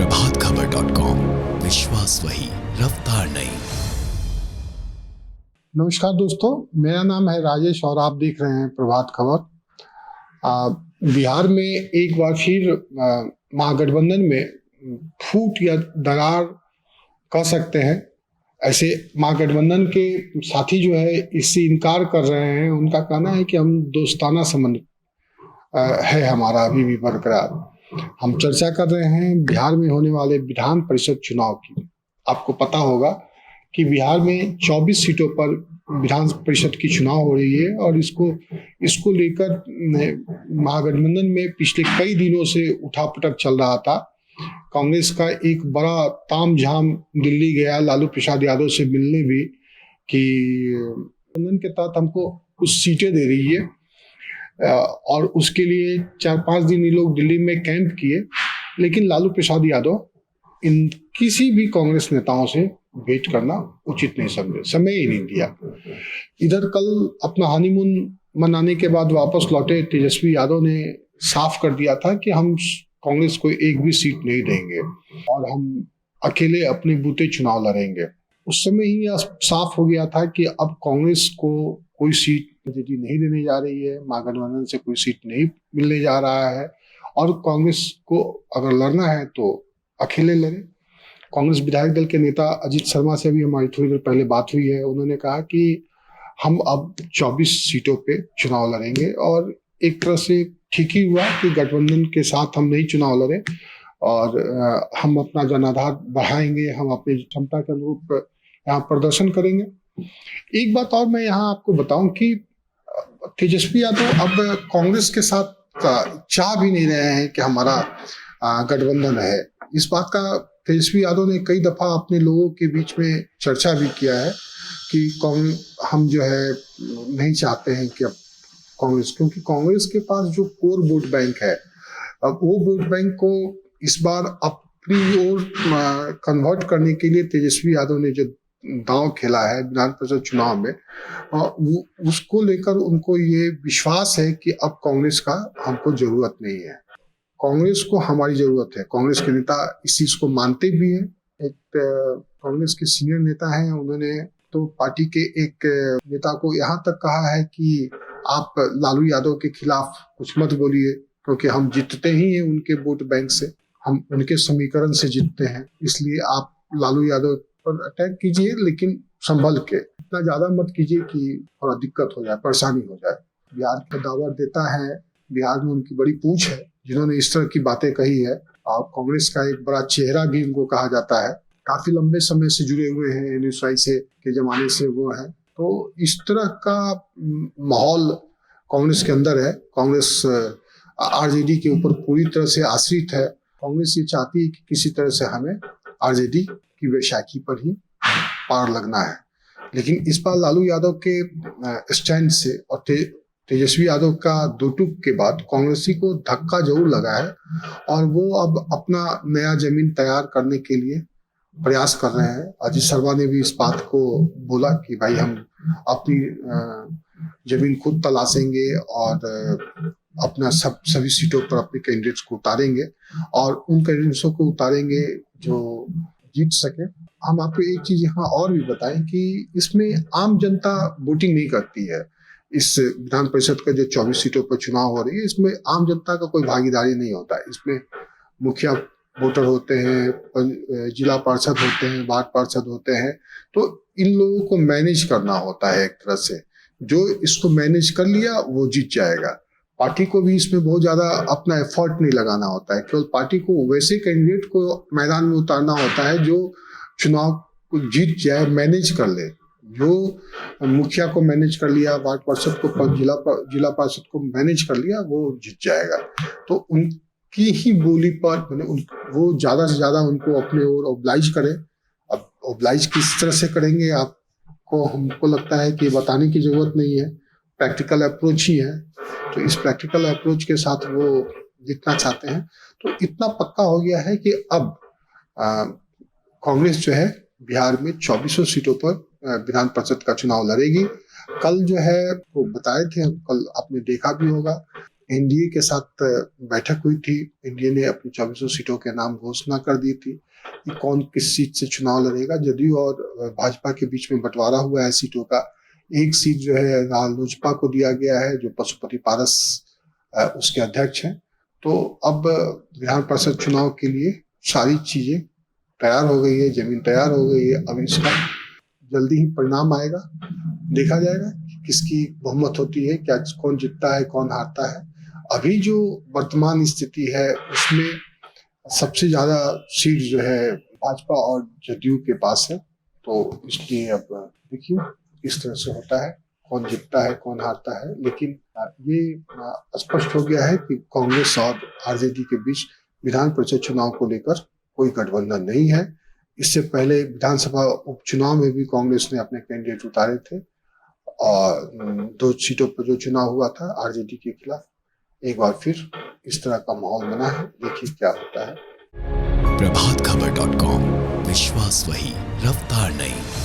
प्रभातखबर.com, विश्वास वही, रफ्तार नहीं। नमस्कार दोस्तों, मेरा नाम है राजेश और आप देख रहे हैं प्रभात खबर। बिहार में एक बार फिर महागठबंधन में फूट या दरार कह सकते हैं। ऐसे महागठबंधन के साथी जो है इससे इनकार कर रहे हैं। उनका कहना है कि हम दोस्ताना संबंध है हमारा अभी भी बरकरार। हम चर्चा कर रहे हैं बिहार में होने वाले विधान परिषद चुनाव की। आपको पता होगा कि बिहार में 24 सीटों पर विधान परिषद की चुनाव हो रही है और इसको लेकर महागठबंधन में पिछले कई दिनों से उठापटक चल रहा था। कांग्रेस का एक बड़ा तामझाम दिल्ली गया लालू प्रसाद यादव से मिलने भी कि गठबंधन के तहत हमको कुछ सीटें दे रही है और उसके लिए 4-5 दिन ये लोग दिल्ली में कैंप किए, लेकिन लालू प्रसाद यादव इन किसी भी कांग्रेस नेताओं से भेंट करना उचित नहीं समझे, समय ही नहीं दिया। इधर कल अपना हनीमून मनाने के बाद वापस लौटे तेजस्वी यादव ने साफ कर दिया था कि हम कांग्रेस को एक भी सीट नहीं देंगे और हम अकेले अपने बूते चुनाव लड़ेंगे। उस समय ही यह साफ हो गया था कि अब कांग्रेस को कोई सीट नहीं देने जा रही है, महागठबंधन से कोई सीट नहीं मिलने जा रहा है और कांग्रेस को अगर लड़ना है तो अकेले लड़े। कांग्रेस विधायक दल के नेता अजीत शर्मा से भी हमारी थोड़ी देर पहले बात हुई है। उन्होंने कहा कि हम अब 24 सीटों पे चुनाव लड़ेंगे और एक तरह से ठीक ही हुआ कि गठबंधन के साथ हम नहीं चुनाव लड़े और हम अपना जनाधार बढ़ाएंगे, हम अपनी क्षमता के अनुरूप यहाँ प्रदर्शन करेंगे। एक बात और मैं यहाँ आपको बताऊं कि तेजस्वी यादव अब कांग्रेस के साथ चाह भी नहीं रहे हैं कि हमारा गठबंधन है। इस बात का तेजस्वी यादव ने कई दफा अपने लोगों के बीच में चर्चा भी किया है कि हम जो है नहीं चाहते हैं कि अब कांग्रेस, क्योंकि कांग्रेस के पास जो कोर वोट बैंक है, अब वो वोट बैंक को इस बार अपनी ओर कन्वर्ट करने के लिए तेजस्वी यादव ने जो दांव खेला है विधान परिषद चुनाव में, उसको लेकर उनको ये विश्वास है कि अब कांग्रेस का हमको जरूरत नहीं है, कांग्रेस को हमारी जरूरत है। कांग्रेस के नेता इस चीज को मानते भी हैं। एक कांग्रेस के सीनियर नेता हैं, उन्होंने तो पार्टी के एक नेता को यहाँ तक कहा है कि आप लालू यादव के खिलाफ कुछ मत बोलिए, क्योंकि हम जीतते ही हैं उनके वोट बैंक से, हम उनके समीकरण से जीतते हैं, इसलिए आप लालू यादव पर अटैक कीजिए लेकिन संभल के, इतना ज्यादा मत कीजिए कि थोड़ा दिक्कत हो जाए, परेशानी हो जाए। बिहार का दावा देता है, बिहार में उनकी बड़ी पूछ है जिन्होंने इस तरह की बातें कही है। और कांग्रेस का एक बड़ा चेहरा भी उनको कहा जाता है, काफी लंबे समय से जुड़े हुए हैं, एनएसआई से के जमाने से वो है। तो इस तरह का माहौल कांग्रेस के अंदर है। कांग्रेस आरजेडी के ऊपर पूरी तरह से आश्रित है। कांग्रेस ये चाहती है कि किसी तरह से हमें आरजेडी की वैशाखी पर ही पार लगना है, लेकिन इस बार लालू यादव के स्टैंड से और तेजस्वी यादव का दो टूक के बाद कांग्रेसी को धक्का जरूर लगा है और वो अब अपना नया जमीन तैयार करने के लिए प्रयास कर रहे हैं। अजीत शर्मा ने भी इस बात को बोला कि भाई हम अपनी जमीन खुद तलाशेंगे और अपना सभी सीटों पर अपने कैंडिडेट्स को उतारेंगे और उन कैंडिडेट्सों को उतारेंगे जो जीत सके। हम आपको एक चीज यहाँ और भी बताएं कि इसमें आम जनता वोटिंग नहीं करती है। इस विधान परिषद का जो 24 सीटों पर चुनाव हो रही है, इसमें आम जनता का कोई भागीदारी नहीं होता है। इसमें मुखिया वोटर होते हैं, जिला पार्षद होते हैं, वार्ड पार्षद होते हैं, तो इन लोगों को मैनेज करना होता है। एक तरह से जो इसको मैनेज कर लिया वो जीत जाएगा। पार्टी को भी इसमें बहुत ज्यादा अपना एफर्ट नहीं लगाना होता है, केवल पार्टी को वैसे कैंडिडेट को मैदान में उतारना होता है जो चुनाव को जीत जाए, मैनेज कर ले। जो मुखिया को मैनेज कर लिया, वार्ड पार्षद को, जिला पार्षद को मैनेज कर लिया, वो जीत जाएगा। तो उनकी ही बोली पर वो ज्यादा से ज्यादा उनको अपने ओर ओब्लाइज करें। अब ओब्लाइज किस तरह से करेंगे आपको, हमको लगता है कि बताने की जरूरत नहीं है, प्रैक्टिकल अप्रोच ही है। तो इस प्रैक्टिकल अप्रोच के साथ वो जितना चाहते हैं। तो इतना पक्का हो गया है कि अब कांग्रेस जो है बिहार में 24 सीटों पर विधान परिषद का चुनाव लड़ेगी। कल जो है वो बताए थे, कल आपने देखा भी होगा एनडीए के साथ बैठक हुई थी। एनडीए ने अपनी 2400 सीटों के नाम घोषणा कर दी थी कि कौन किस सीट से चुनाव लड़ेगा। जदयू और भाजपा के बीच में बंटवारा हुआ है सीटों का। एक सीट जो है रालोजपा को दिया गया है, जो पशुपति पारस उसके अध्यक्ष हैं। तो अब विधान परिषद चुनाव के लिए सारी चीजें तैयार हो गई है, जमीन तैयार हो गई है। अब इसका जल्दी ही परिणाम आएगा, देखा जाएगा किसकी बहुमत होती है, क्या कौन जीतता है, कौन हारता है। अभी जो वर्तमान स्थिति है उसमें सबसे ज्यादा सीट जो है भाजपा और जदयू के पास है। तो इसलिए अब देखिए किस तरह से होता है, कौन जीतता है, कौन हारता है। लेकिन ये स्पष्ट हो गया है कि कांग्रेस और आरजेडी के बीच विधान परिषद चुनाव को लेकर कोई गठबंधन नहीं है। इससे पहले विधानसभा उपचुनाव में भी कांग्रेस ने अपने कैंडिडेट उतारे थे और 2 सीटों पर जो चुनाव हुआ था आरजेडी के खिलाफ, एक बार फिर इस तरह का माहौल बना है। देखिए क्या होता है। प्रभात खबर .com, विश्वास वही, रफ्तार नहीं।